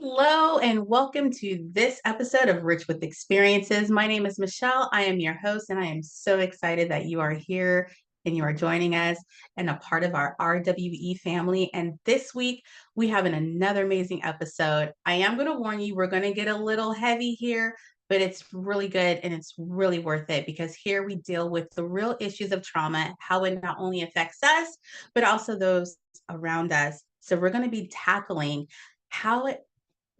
Hello and welcome to this episode of Rich with Experiences. My name is Michelle. I am your host, and I am so excited that you are here and you are joining us and a part of our RWE family. And this week, we have another amazing episode. I am going to warn you, we're going to get a little heavy here, but it's really good and it's really worth it because here we deal with the real issues of trauma, how it not only affects us, but also those around us. So, we're going to be tackling how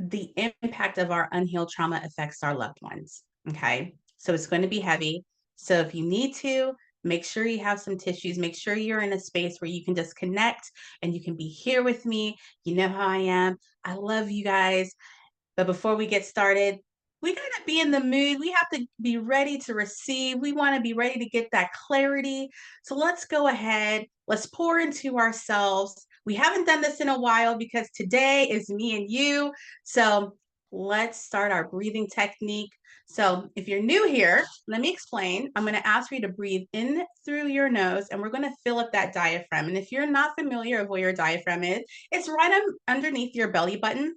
the impact of our unhealed trauma affects our loved ones. Okay. So it's going to be heavy. So if you need to, make sure you have some tissues, make sure you're in a space where you can just connect and you can be here with me. You know how I am. I love you guys. But before we get started, we got to be in the mood. We have to be ready to receive. We want to be ready to get that clarity. So let's go ahead. Let's pour into ourselves. We haven't done this in a while because today is me and you. So let's start our breathing technique. So if you're new here, let me explain. I'm going to ask you to breathe in through your nose and we're going to fill up that diaphragm. And if you're not familiar with where your diaphragm is, it's right underneath your belly button.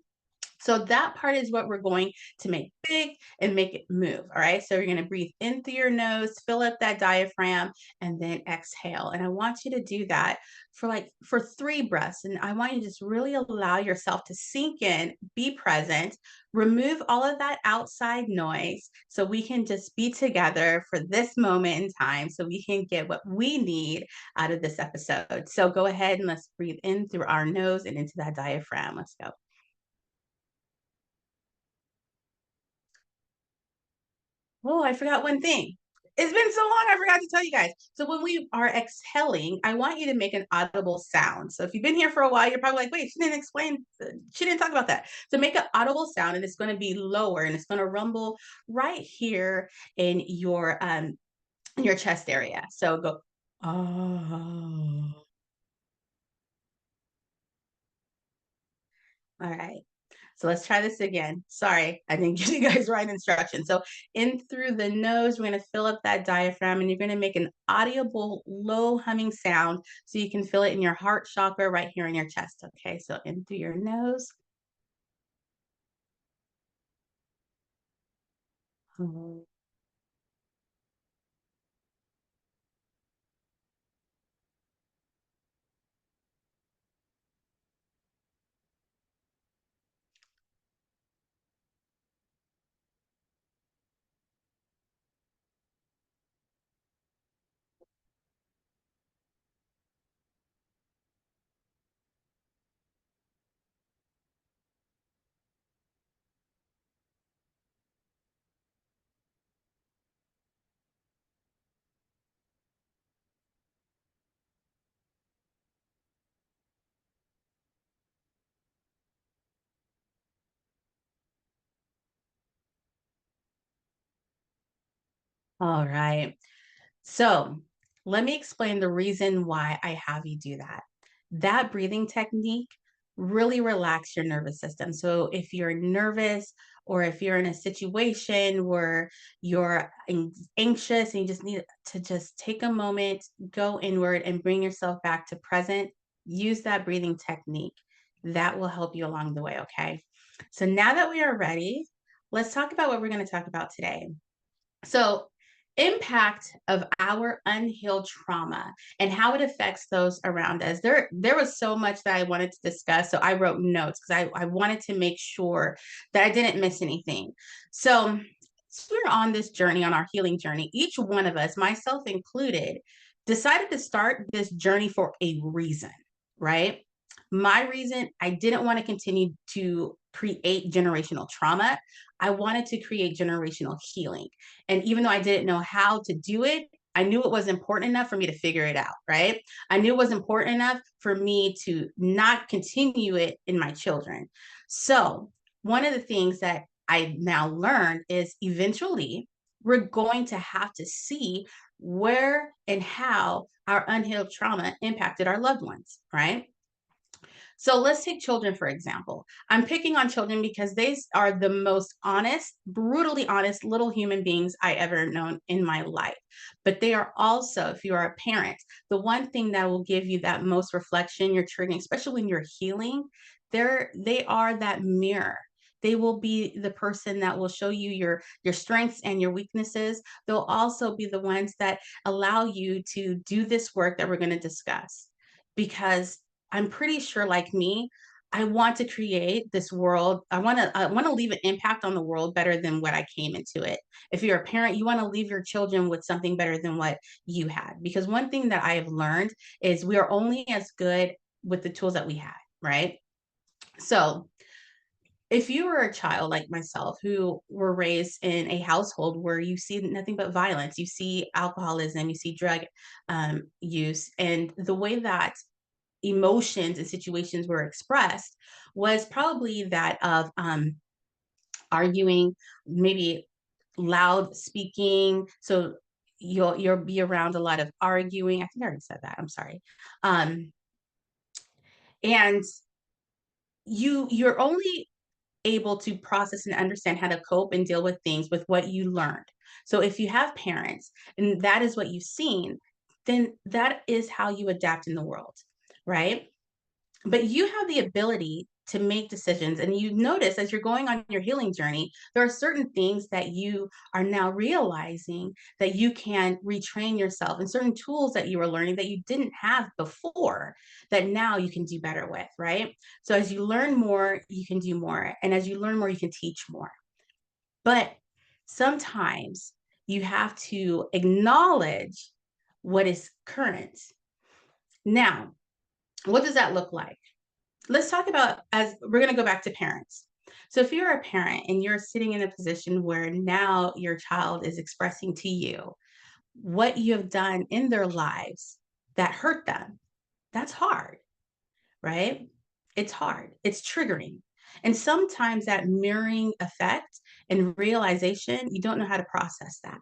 So that part is what we're going to make big and make it move. All right. So you're going to breathe in through your nose, fill up that diaphragm, and then exhale. And I want you to do that for 3 breaths. And I want you to just really allow yourself to sink in, be present, remove all of that outside noise so we can just be together for this moment in time so we can get what we need out of this episode. So go ahead and let's breathe in through our nose and into that diaphragm. Let's go. Oh, I forgot one thing. It's been so long, I forgot to tell you guys. So when we are exhaling, I want you to make an audible sound. So if you've been here for a while, you're probably like, wait, she didn't talk about that. So make an audible sound and it's going to be lower and it's going to rumble right here in your chest area. So go, oh. All right. So let's try this again. Sorry, I didn't give you guys right instructions. So in through the nose, we're going to fill up that diaphragm and you're going to make an audible, low humming sound so you can feel it in your heart chakra right here in your chest. Okay, so in through your nose. All right. So let me explain the reason why I have you do that. That breathing technique really relax your nervous system. So if you're nervous or if you're in a situation where you're anxious and you just need to just take a moment, go inward and bring yourself back to present, use that breathing technique. That will help you along the way, okay? So now that we are ready, let's talk about what we're going to talk about today. So, impact of our unhealed trauma and how it affects those around us. There was so much that I wanted to discuss. So I wrote notes because I wanted to make sure that I didn't miss anything. So we're on this journey, on our healing journey. Each one of us, myself included, decided to start this journey for a reason, right? My reason, I didn't want to continue to create generational trauma. I wanted to create generational healing. And even though I didn't know how to do it, I knew it was important enough for me to figure it out, right? I knew it was important enough for me to not continue it in my children. So, one of the things that I now learned is eventually we're going to have to see where and how our unhealed trauma impacted our loved ones, right? So let's take children, for example. I'm picking on children because they are the most honest, brutally honest little human beings I ever known in my life. But they are also, if you are a parent, the one thing that will give you that most reflection, you're triggering, especially when you're healing, they are that mirror. They will be the person that will show you your strengths and your weaknesses. They'll also be the ones that allow you to do this work that we're going to discuss. Because I'm pretty sure, like me, I want to create this world. I want to leave an impact on the world better than what I came into it. If you're a parent, you want to leave your children with something better than what you had. Because one thing that I have learned is we are only as good with the tools that we had, right? So if you were a child like myself who were raised in a household where you see nothing but violence, you see alcoholism, you see drug use, and the way that emotions and situations were expressed was probably that of arguing, maybe loud speaking. So you'll be around a lot of arguing. I think I already said that. I'm sorry. And you're only able to process and understand how to cope and deal with things with what you learned. So if you have parents and that is what you've seen, then that is how you adapt in the world, right? But you have the ability to make decisions. And you notice as you're going on your healing journey, there are certain things that you are now realizing that you can retrain yourself, and certain tools that you were learning that you didn't have before that now you can do better with, right? So as you learn more, you can do more. And as you learn more, you can teach more. But sometimes you have to acknowledge what is current. Now, what does that look like? Let's talk about, as we're going to go back to parents. So if you're a parent and you're sitting in a position where now your child is expressing to you what you have done in their lives that hurt them, that's hard, right? It's hard. It's triggering. And sometimes that mirroring effect and realization, you don't know how to process that.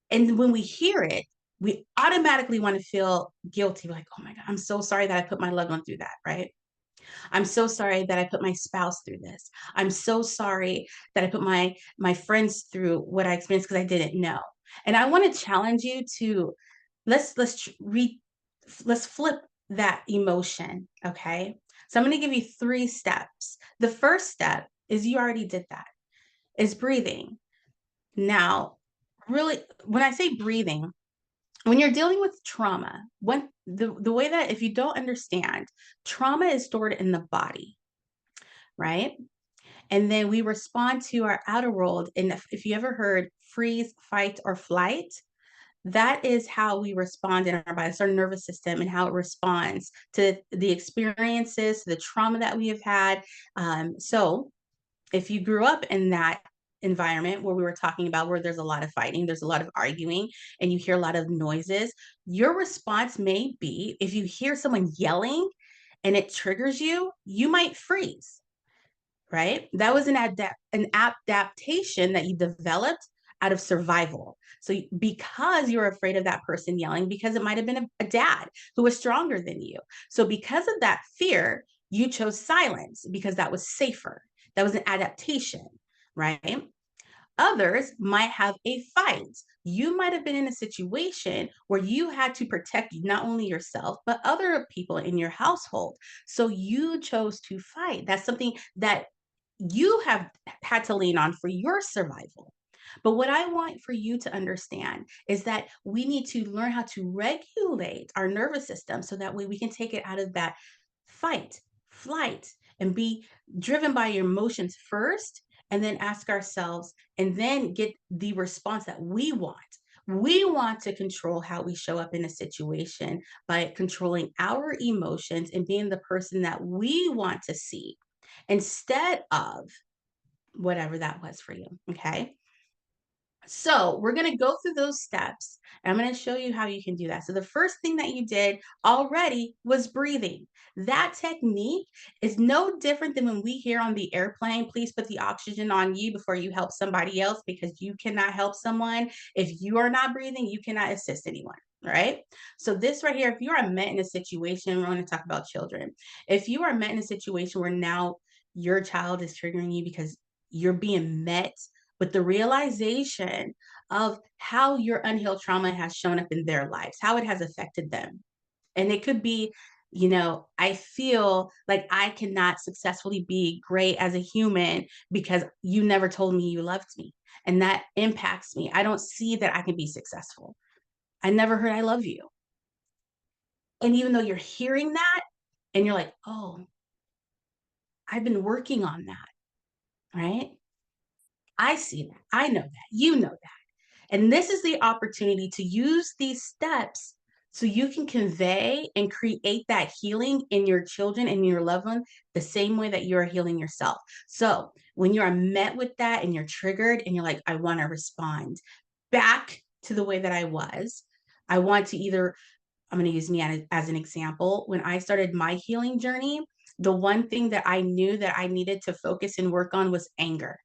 And when we hear it, we automatically want to feel guilty, like, oh my God, I'm so sorry that I put my loved one through that, right? I'm so sorry that I put my spouse through this. I'm so sorry that I put my friends through what I experienced because I didn't know. And I want to challenge you to let's read let's flip that emotion, okay? So I'm going to give you 3 steps. The first step is you already did that. Is breathing. Now, really when I say breathing, when you're dealing with trauma, when the way that if you don't understand, trauma is stored in the body, right? And then we respond to our outer world. And if you ever heard freeze, fight, or flight, that is how we respond in our body. It's our nervous system and how it responds to the experiences, to the trauma that we have had. So if you grew up in that environment where we were talking about where there's a lot of fighting, there's a lot of arguing, and you hear a lot of noises, your response may be if you hear someone yelling and it triggers you, you might freeze, right? That was an adaptation that you developed out of survival. So because you're afraid of that person yelling, because it might have been a dad who was stronger than you. So because of that fear, you chose silence because that was safer. That was an adaptation, right? Others might have a fight. You might have been in a situation where you had to protect not only yourself, but other people in your household. So you chose to fight. That's something that you have had to lean on for your survival. But what I want for you to understand is that we need to learn how to regulate our nervous system so that way we can take it out of that fight, flight, and be driven by your emotions first, and then ask ourselves, and then get the response that we want. We want to control how we show up in a situation by controlling our emotions and being the person that we want to see instead of whatever that was for you. Okay. So we're going to go through those steps. And I'm going to show you how you can do that. So the first thing that you did already was breathing. That technique is no different than when we hear on the airplane, please put the oxygen on you before you help somebody else, because you cannot help someone. If you are not breathing, you cannot assist anyone. Right. So this right here, if you are met in a situation, we're going to talk about children. If you are met in a situation where now your child is triggering you because you're being met with the realization of how your unhealed trauma has shown up in their lives, how it has affected them. And it could be I feel like I cannot successfully be great as a human because you never told me you loved me. And that impacts me. I don't see that I can be successful. I never heard I love you. And even though you're hearing that and you're like, oh, I've been working on that, right? I see that. I know that. You know that. And this is the opportunity to use these steps so you can convey and create that healing in your children and your loved one the same way that you're healing yourself. So when you are met with that and you're triggered and you're like, I want to respond back to the way that I was, I want to either, I'm going to use me as an example. When I started my healing journey, the one thing that I knew that I needed to focus and work on was anger.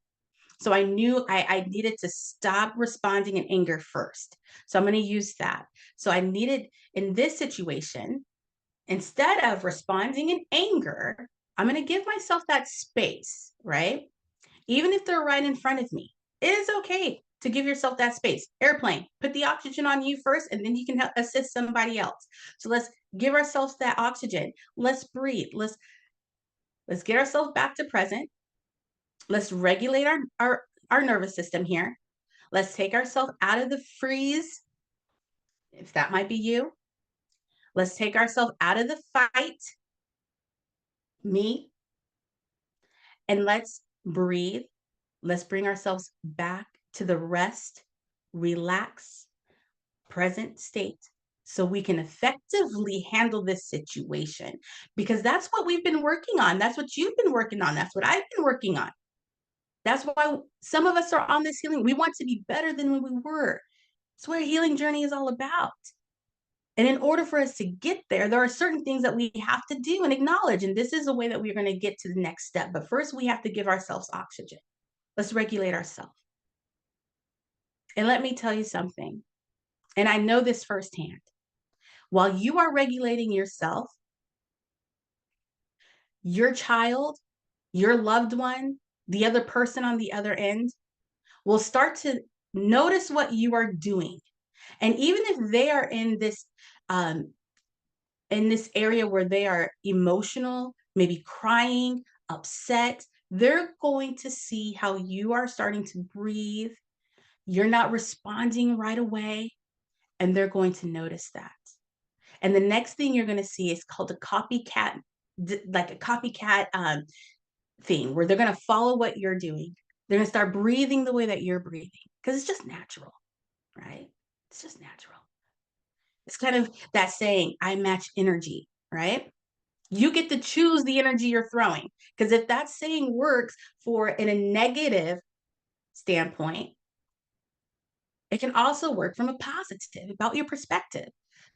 So I knew I needed to stop responding in anger first. So I'm going to use that. So I needed, in this situation, instead of responding in anger, I'm going to give myself that space, right? Even if they're right in front of me, it is okay to give yourself that space. Airplane, put the oxygen on you first, and then you can help assist somebody else. So let's give ourselves that oxygen. Let's breathe. Let's get ourselves back to present. Let's regulate our nervous system here. Let's take ourselves out of the freeze, if that might be you. Let's take ourselves out of the fight, me, and let's breathe. Let's bring ourselves back to the rest, relax, present state so we can effectively handle this situation, because that's what we've been working on. That's what you've been working on. That's what I've been working on. That's why some of us are on this healing. We want to be better than when we were. That's what a healing journey is all about. And in order for us to get there, there are certain things that we have to do and acknowledge. And this is a way that we're going to get to the next step. But first, we have to give ourselves oxygen. Let's regulate ourselves. And let me tell you something. And I know this firsthand. While you are regulating yourself, your child, your loved one, the other person on the other end will start to notice what you are doing. And even if they are um, in this area where they are emotional, maybe crying, upset, they're going to see how you are starting to breathe. You're not responding right away, and they're going to notice that. And the next thing you're going to see is called a copycat, like a copycat thing, where they're going to follow what you're doing. They're going to start breathing the way that you're breathing because it's just natural, right? It's just natural. It's kind of that saying, I match energy, right? You get to choose the energy you're throwing. Because if that saying works for in a negative standpoint, it can also work from a positive about your perspective.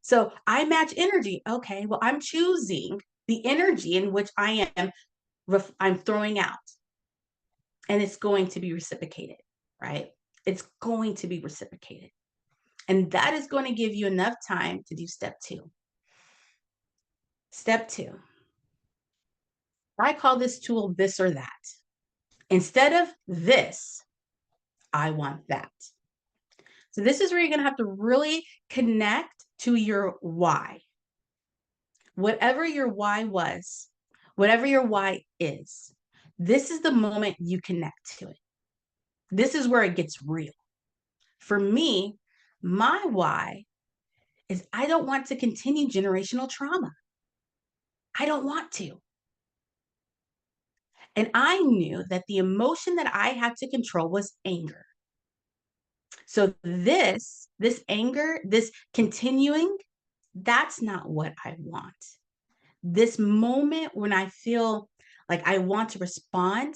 So I match energy. Okay, well, I'm choosing the energy in which I'm throwing out, and it's going to be reciprocated, right? It's going to be reciprocated. And that is going to give you enough time to do step 2. Step 2. I call this tool this or that. Instead of this, I want that. So this is where you're going to have to really connect to your why. Whatever your why was, whatever your why is, this is the moment you connect to it. This is where it gets real. For me, my why is I don't want to continue generational trauma. I don't want to. And I knew that the emotion that I had to control was anger. So this anger, this continuing, that's not what I want. This moment when I feel like I want to respond,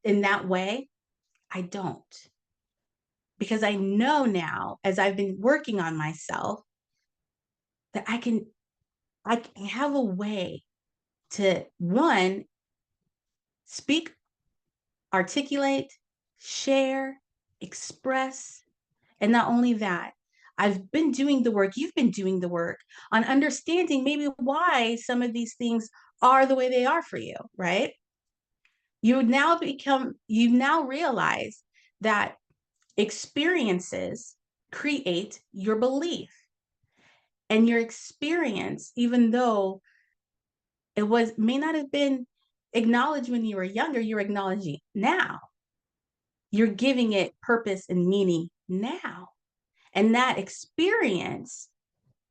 in that way, I don't. Because I know now, as I've been working on myself, that I can have a way to, one, speak, articulate, share, express. And not only that, I've been doing the work, you've been doing the work on understanding maybe why some of these things are the way they are for you, right? You now realize that experiences create your belief. And your experience, even though It may not have been acknowledged when you were younger, you're acknowledging now. You're giving it purpose and meaning now. And that experience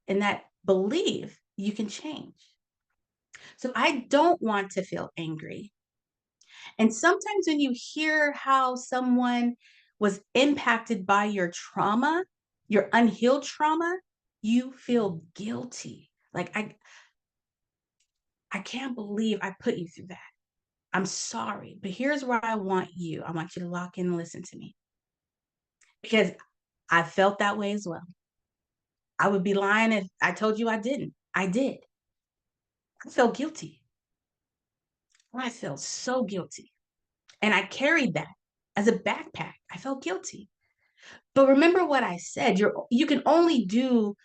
and that belief you can change. So I don't want to feel angry. And sometimes when you hear how someone was impacted by your trauma, your unhealed trauma, you feel guilty. Like I can't believe I put you through that. I'm sorry, but here's where I want you. I want you to lock in and listen to me because I felt that way as well. I would be lying if I told you I didn't. I did. I felt guilty. I felt so guilty. And I carried that as a backpack. I felt guilty. But remember what I said, you can only do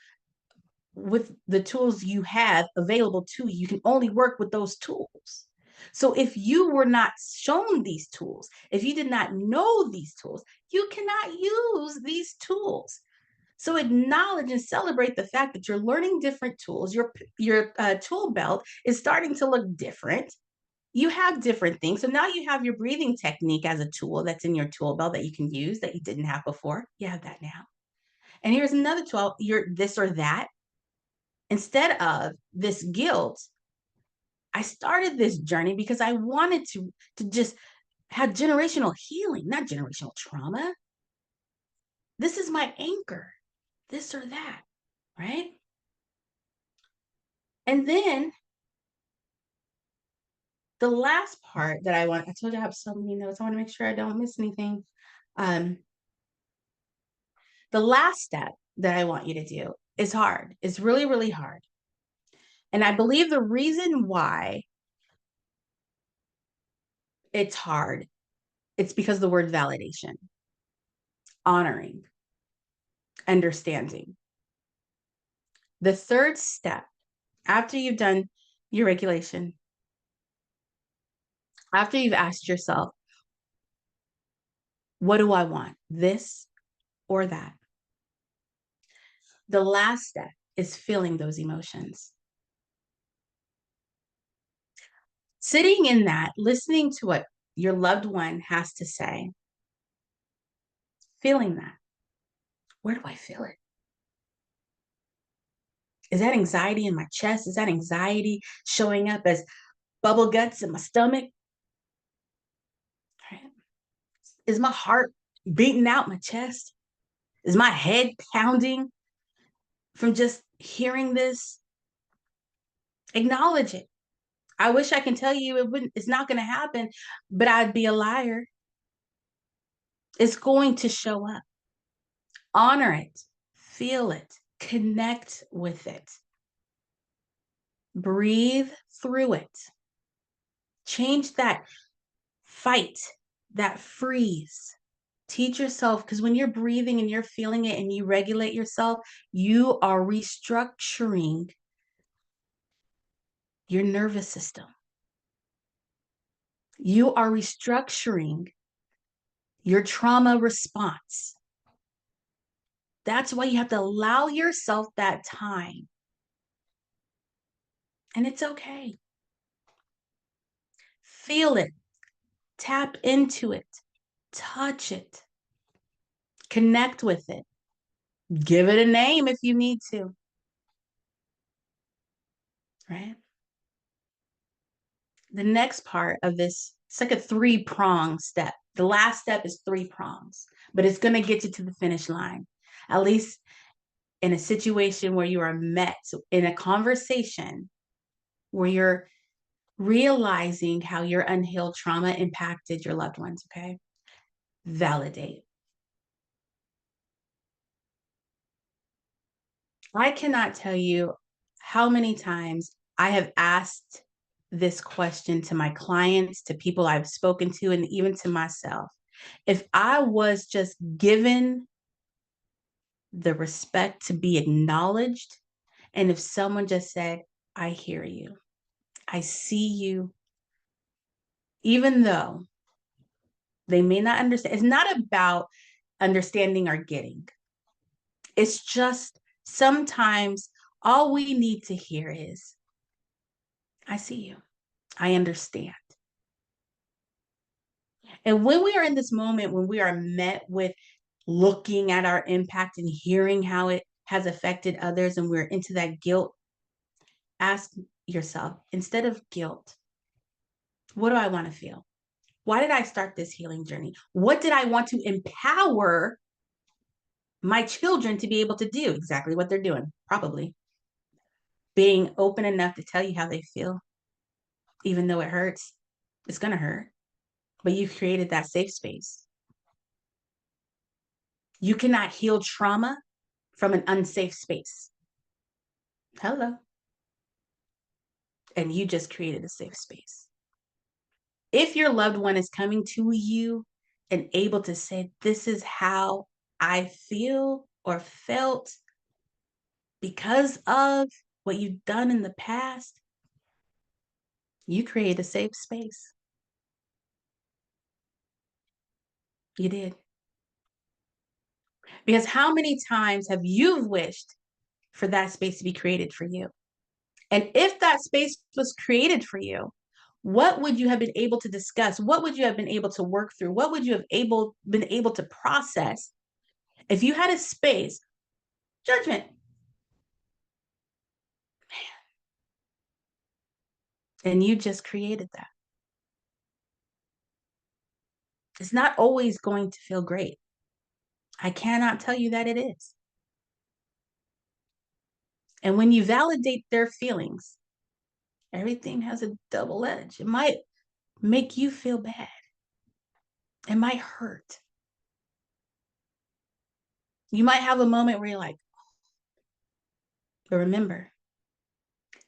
with the tools you have available to you. You can only work with those tools. So if you were not shown these tools, if you did not know these tools, you cannot use these tools. So acknowledge and celebrate the fact that you're learning different tools. Your tool belt is starting to look different. You have different things. So now you have your breathing technique as a tool that's in your tool belt that you can use that you didn't have before. You have that now. And here's another tool, your this or that. Instead of this guilt, I started this journey because I wanted to just have generational healing, not generational trauma. This is my anchor, this or that, right? And then the last part that I told you I have so many notes. I want to make sure I don't miss anything. Um, the last step that I want you to do is hard. It's really, really hard. And I believe the reason why it's hard, it's because of the word validation, honoring, understanding. The third step, after you've done your regulation, after you've asked yourself, what do I want? This or that? The last step is feeling those emotions. Sitting in that, listening to what your loved one has to say, feeling that. Where do I feel it? Is that anxiety in my chest? Is that anxiety showing up as bubble guts in my stomach? Right? Is my heart beating out my chest? Is my head pounding from just hearing this? Acknowledge it. I wish I can tell you it's not going to happen, but I'd be a liar. It's going to show up. Honor it, feel it, connect with it. Breathe through it. Change that fight, that freeze. Teach yourself, because when you're breathing and you're feeling it and you regulate yourself, you are restructuring your nervous system. You are restructuring your trauma response. That's why you have to allow yourself that time. And it's okay. Feel it, tap into it, touch it, connect with it, give it a name if you need to. Right? The next part of this, it's like a 3-prong step. The last step is 3 prongs, but it's going to get you to the finish line. At least in a situation where you are met in a conversation where you're realizing how your unhealed trauma impacted your loved ones, okay? Validate. I cannot tell you how many times I have asked this question to my clients, to people I've spoken to, and even to myself. If I was just given the respect to be acknowledged, and if someone just said, I hear you, I see you, even though they may not understand, it's not about understanding or getting. It's just sometimes all we need to hear is, I see you. I understand. And when we are in this moment, when we are met with looking at our impact and hearing how it has affected others, and we're into that guilt, ask yourself, instead of guilt, what do I want to feel? Why did I start this healing journey? What did I want to empower my children to be able to do? Exactly what they're doing, probably. Being open enough to tell you how they feel, even though it hurts. It's going to hurt, but you've created that safe space. You cannot heal trauma from an unsafe space. Hello. And you just created a safe space. If your loved one is coming to you and able to say, this is how I feel or felt because of what you've done in the past, you create a safe space. You did. Because how many times have you wished for that space to be created for you? And if that space was created for you, what would you have been able to discuss? What would you have been able to work through? What would you have been able to process if you had a space? Judgment. And you just created that. It's not always going to feel great. I cannot tell you that it is. And when you validate their feelings, everything has a double edge. It might make you feel bad. It might hurt. You might have a moment where you're like, but remember,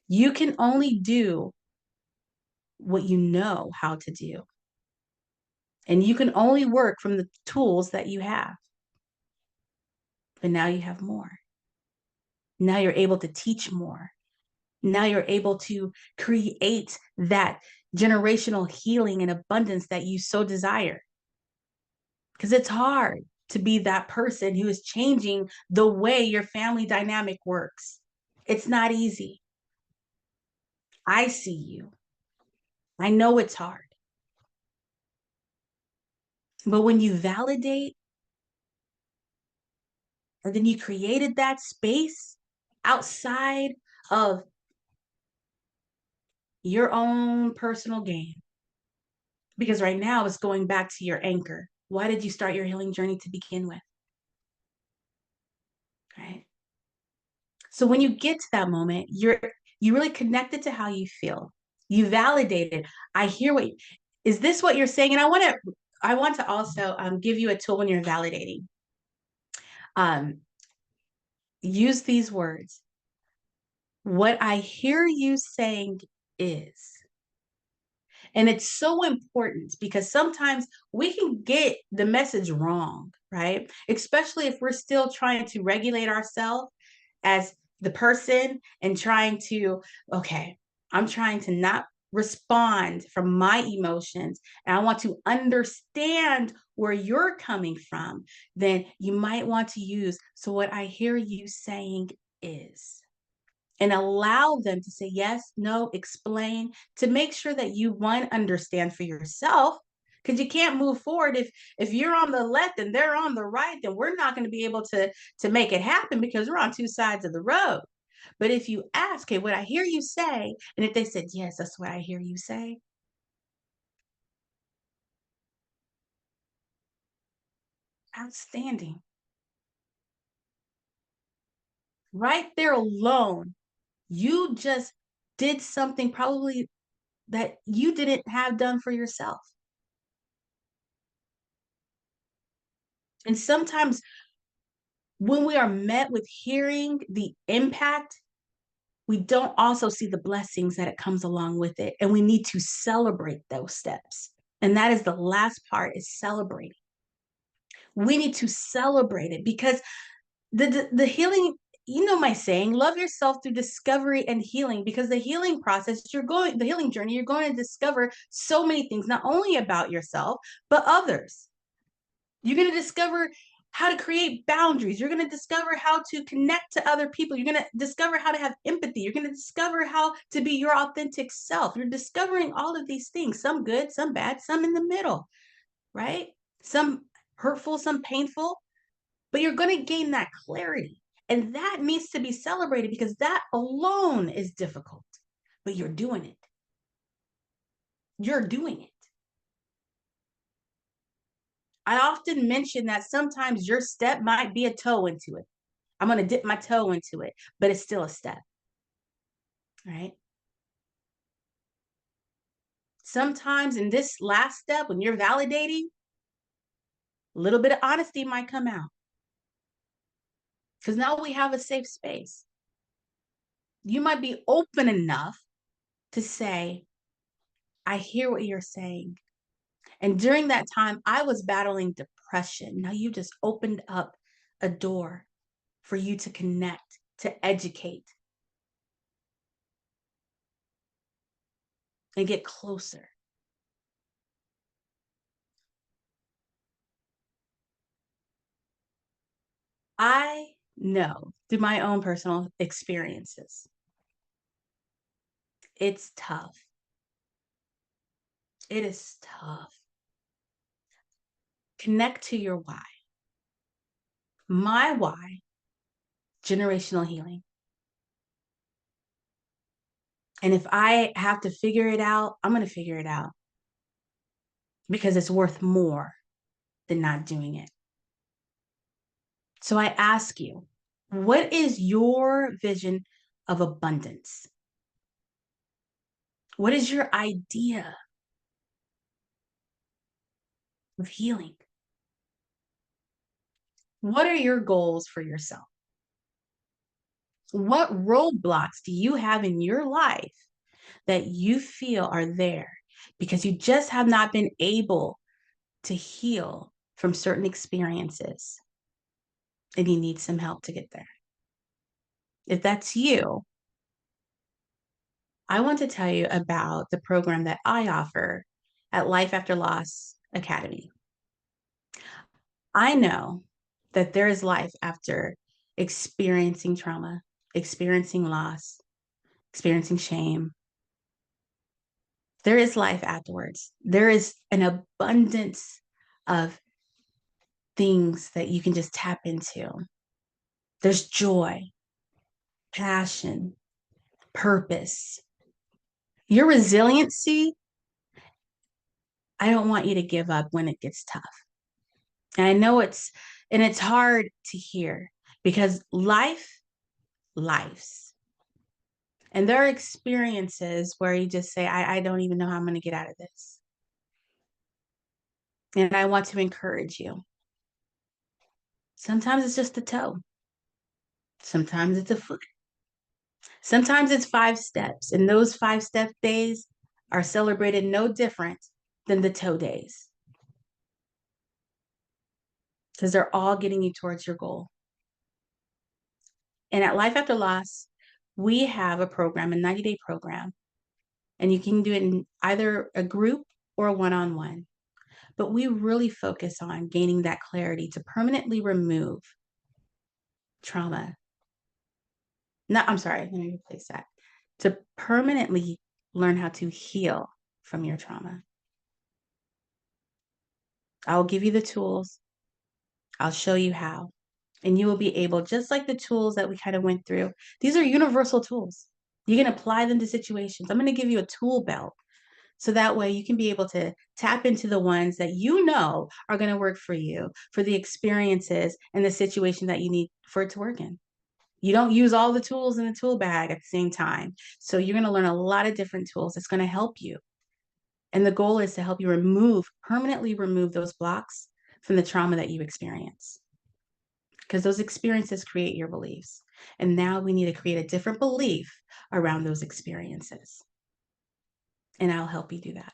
you can only do what you know how to do. And you can only work from the tools that you have. But now you have more. Now you're able to teach more. Now you're able to create that generational healing and abundance that you so desire. Because it's hard to be that person who is changing the way your family dynamic works. It's not easy. I see you. I know it's hard. But when you validate, and then you created that space outside of your own personal gain, because right now it's going back to your anchor. Why did you start your healing journey to begin with? Right. So when you get to that moment, you really connected to how you feel. You validated. I hear what is this what you're saying? And I want to also give you a tool when you're validating. Use these words. What I hear you saying is. And it's so important because sometimes we can get the message wrong, right? Especially if we're still trying to regulate ourselves as the person and trying to, okay, I'm trying to not respond from my emotions and I want to understand where you're coming from, then you might want to use, so what I hear you saying is, and allow them to say yes, no, explain, to make sure that you, one, understand for yourself, because you can't move forward if you're on the left and they're on the right, then we're not going to be able to make it happen because we're on two sides of the road. But if you ask, hey, what I hear you say, and if they said yes, that's what I hear you say, outstanding. Right there alone, you just did something probably that you didn't have done for yourself. And sometimes when we are met with hearing the impact, we don't also see the blessings that it comes along with it. And we need to celebrate those steps. And that is the last part, is celebrating. We need to celebrate it because the healing, you know my saying, love yourself through discovery and healing, because the healing process, the healing journey, you're going to discover so many things, not only about yourself, but others. You're going to discover how to create boundaries. You're going to discover how to connect to other people. You're going to discover how to have empathy. You're going to discover how to be your authentic self. You're discovering all of these things, some good, some bad, some in the middle, right? Some hurtful, some painful, but you're going to gain that clarity. And that needs to be celebrated because that alone is difficult, but you're doing it. You're doing it. I often mention that sometimes your step might be a toe into it. I'm going to dip my toe into it, but it's still a step, right? Sometimes in this last step, when you're validating, a little bit of honesty might come out because now we have a safe space. You might be open enough to say, I hear what you're saying. And during that time, I was battling depression. Now you just opened up a door for you to connect, to educate, and get closer. I know through my own personal experiences, it's tough. It is tough. Connect to your why. My why, generational healing. And if I have to figure it out, I'm going to figure it out because it's worth more than not doing it. So I ask you, what is your vision of abundance? What is your idea of healing? What are your goals for yourself? What roadblocks do you have in your life that you feel are there because you just have not been able to heal from certain experiences and you need some help to get there? If that's you, I want to tell you about the program that I offer at Life After Loss Academy. I know that there is life after experiencing trauma, experiencing loss, experiencing shame. There is life afterwards. There is an abundance of things that you can just tap into. There's joy, passion, purpose. Your resiliency, I don't want you to give up when it gets tough. And I know it's hard to hear because lives. And there are experiences where you just say, I don't even know how I'm going to get out of this. And I want to encourage you. Sometimes it's just a toe. Sometimes it's a foot. Sometimes it's 5 steps. And those 5 step days are celebrated no different than the toe days because they're all getting you towards your goal. And at Life After Loss, we have a program, a 90-day program, and you can do it in either a group or a one-on-one. But we really focus on gaining that clarity to permanently remove trauma. No, I'm sorry, let me replace that. To permanently learn how to heal from your trauma. I'll give you the tools. I'll show you how. And you will be able, just like the tools that we kind of went through, these are universal tools. You can apply them to situations. I'm going to give you a tool belt so that way you can be able to tap into the ones that you know are going to work for you, for the experiences and the situation that you need for it to work in. You don't use all the tools in the tool bag at the same time. So you're going to learn a lot of different tools that's going to help you. And the goal is to help you permanently remove those blocks from the trauma that you experience. Because those experiences create your beliefs. And now we need to create a different belief around those experiences. And I'll help you do that.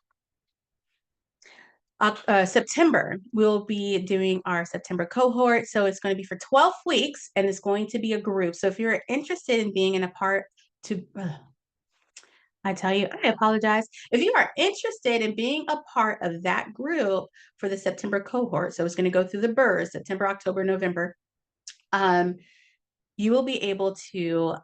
September, we'll be doing our September cohort. So it's going to be for 12 weeks and it's going to be a group. So if you're interested in being in a part to, I tell you, I apologize. If you are interested in being a part of that group for the September cohort, so it's going to go through the burrs, September, October, November, um, you will be able to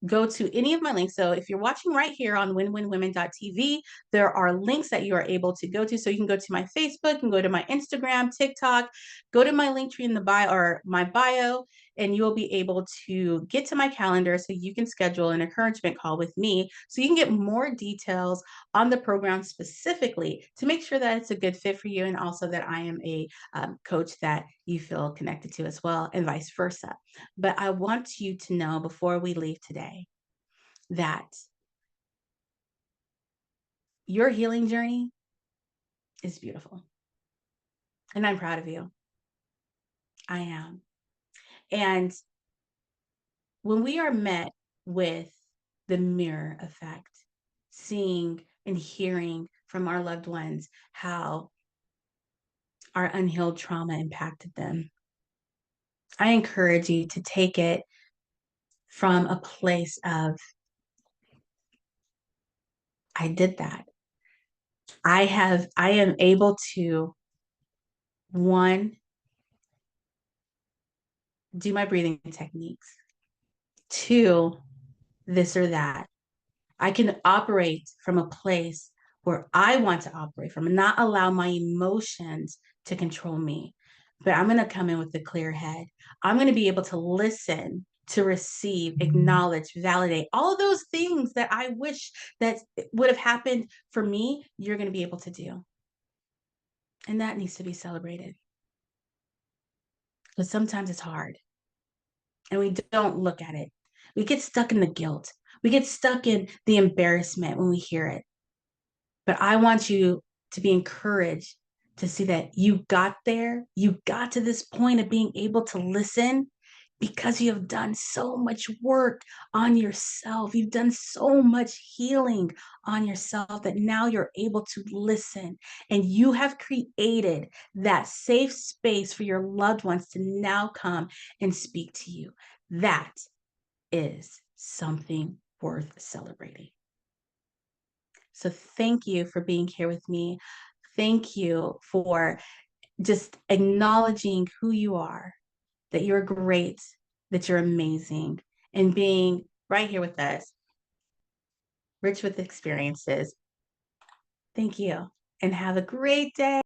go to any of my links. So if you're watching right here on winwinwomen.tv, there are links that you are able to go to. So you can go to my Facebook, you can go to my Instagram, TikTok, go to my link tree in the bio or my bio, and you will be able to get to my calendar so you can schedule an encouragement call with me so you can get more details on the program specifically to make sure that it's a good fit for you and also that I am a coach that you feel connected to as well and vice versa. But I want you to know before we leave today that your healing journey is beautiful. And I'm proud of you. I am. And when we are met with the mirror effect, seeing and hearing from our loved ones how our unhealed trauma impacted them, I encourage you to take it from a place of, I did that. I am able to, one, do my breathing techniques, two, this or that. I can operate from a place where I want to operate from and not allow my emotions to control me. But I'm going to come in with a clear head. I'm going to be able to listen, to receive, acknowledge, validate all of those things that I wish that would have happened for me, you're going to be able to do. And that needs to be celebrated. But sometimes it's hard and we don't look at it. We get stuck in the guilt. We get stuck in the embarrassment when we hear it. But I want you to be encouraged to see that you got there. You got to this point of being able to listen because you have done so much work on yourself. You've done so much healing on yourself that now you're able to listen. And you have created that safe space for your loved ones to now come and speak to you. That is something worth celebrating. So thank you for being here with me. Thank you for just acknowledging who you are, that you're great, that you're amazing, and being right here with us, rich with experiences. Thank you, and have a great day.